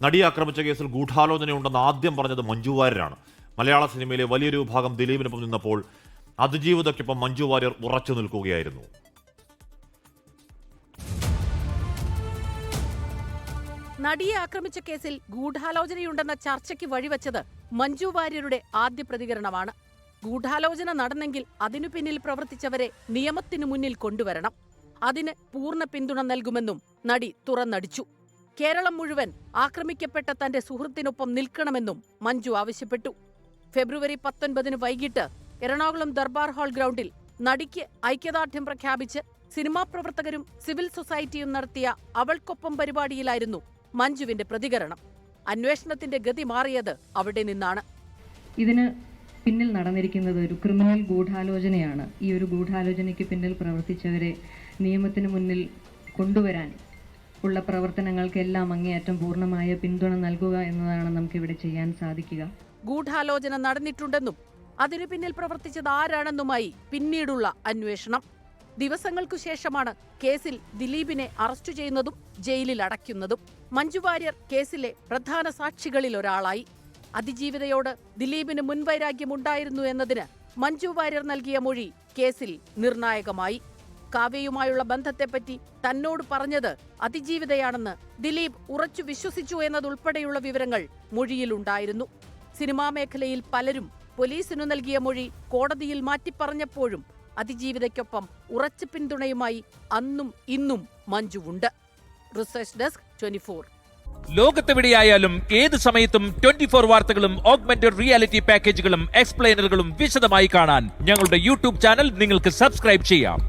നടിയെ ആക്രമിച്ച കേസിൽ ഗൂഢാലോചനയുണ്ടെന്ന് ആദ്യം പറഞ്ഞത് മഞ്ജു വാര്യരാണ്. മലയാള സിനിമയിലെ വലിയൊരു വിഭാഗം ദിലീപിനൊപ്പം നിന്നപ്പോൾ അതിജീവിതയ്ക്കൊപ്പം മഞ്ജു വാര്യർ ഉറച്ചു നിൽക്കുകയായിരുന്നു. നടിയെ ആക്രമിച്ച കേസിൽ ഗൂഢാലോചനയുണ്ടെന്ന ചർച്ചയ്ക്ക് വഴിവെച്ചത് മഞ്ജു വാര്യരുടെ ആദ്യ പ്രതികരണമാണ്. ഗൂഢാലോചന നടന്നെങ്കിൽ അതിനു പിന്നിൽ പ്രവർത്തിച്ചവരെ നിയമത്തിനു മുന്നിൽ കൊണ്ടുവരണം. അതിന് പൂർണ്ണ പിന്തുണ നൽകുമെന്നും നടി തുറന്നടിച്ചു. കേരളം മുഴുവൻ ആക്രമിക്കപ്പെട്ട തന്റെ സുഹൃത്തിനൊപ്പം നിൽക്കണമെന്നും മഞ്ജു ആവശ്യപ്പെട്ടു. ഫെബ്രുവരി 19 വൈകിട്ട് എറണാകുളം ദർബാർ ഹാൾ ഗ്രൗണ്ടിൽ നടിക്ക് ഐക്യദാർഢ്യം പ്രഖ്യാപിച്ച് സിനിമാ പ്രവർത്തകരും സിവിൽ സൊസൈറ്റിയും നടത്തിയ അവൾക്കൊപ്പം പരിപാടിയിലായിരുന്നു മഞ്ജുവിന്റെ പ്രതികരണം. അന്വേഷണത്തിന്റെ ഗതി മാറിയത് അവിടെ നിന്നാണ്. ഇതിന് പിന്നിൽ നടന്നിരിക്കുന്നത് ഒരു ക്രിമിനൽ ഗൂഢാലോചനയാണ്. ഈ ഒരു ഗൂഢാലോചനയ്ക്ക് പിന്നിൽ പ്രവർത്തിച്ചവരെ നിയമത്തിന് മുന്നിൽ കൊണ്ടുവരാൻ ഉള്ള പ്രവർത്തനങ്ങൾക്കെല്ലാം അങ്ങേയറ്റം പൂർണ്ണമായ പിന്തുണ നൽകുക എന്നതാണ് നമുക്കിവിടെ ചെയ്യാൻ സാധിക്കുക. ഗൂഢാലോചന നടന്നിട്ടുണ്ടെന്നും അതിനു പിന്നിൽ പ്രവർത്തിച്ചത് ആരാണെന്നുമായി പിന്നീടുള്ള അന്വേഷണം. ദിവസങ്ങൾക്കു ശേഷമാണ് കേസിൽ ദിലീപിനെ അറസ്റ്റ് ചെയ്യുന്നതും ജയിലിൽ അടയ്ക്കുന്നതും. മഞ്ജു വാര്യർ കേസിലെ പ്രധാന സാക്ഷികളിൽ ഒരാളായി. അതിജീവിതയോട് ദിലീപിന് മുൻവൈരാഗ്യമുണ്ടായിരുന്നു എന്നതിന് മഞ്ജു വാര്യർ നൽകിയ മൊഴി കേസിൽ നിർണായകമായി. കാവ്യയുമായുള്ള ബന്ധത്തെപ്പറ്റി തന്നോട് പറഞ്ഞത് അതിജീവിതയാണെന്ന് ദിലീപ് ഉറച്ചു വിശ്വസിച്ചു എന്നതുൾപ്പെടെയുള്ള വിവരങ്ങൾ മൊഴിയിലുണ്ടായിരുന്നു. സിനിമാ മേഖലയിൽ പലരും പോലീസിനു നൽകിയ മൊഴി കോടതിയിൽ മാറ്റിപ്പറഞ്ഞപ്പോഴും അതിജീവിതയ്ക്കൊപ്പം ഉറച്ച പിന്തുണയുമായി അന്നും ഇന്നും മഞ്ജുവുണ്ട്. Research desk 24. ലോകത്തെവിടെയായാലും ഏത് സമയത്തും 24 വാർത്തകളും ഓഗ്മെന്റഡ് റിയാലിറ്റി പാക്കേജുകളും എക്സ്പ്ലെയിനറുകളും വിശദമായി കാണാൻ ഞങ്ങളുടെ യൂട്യൂബ് ചാനൽ നിങ്ങൾക്ക് സബ്സ്ക്രൈബ് ചെയ്യാം.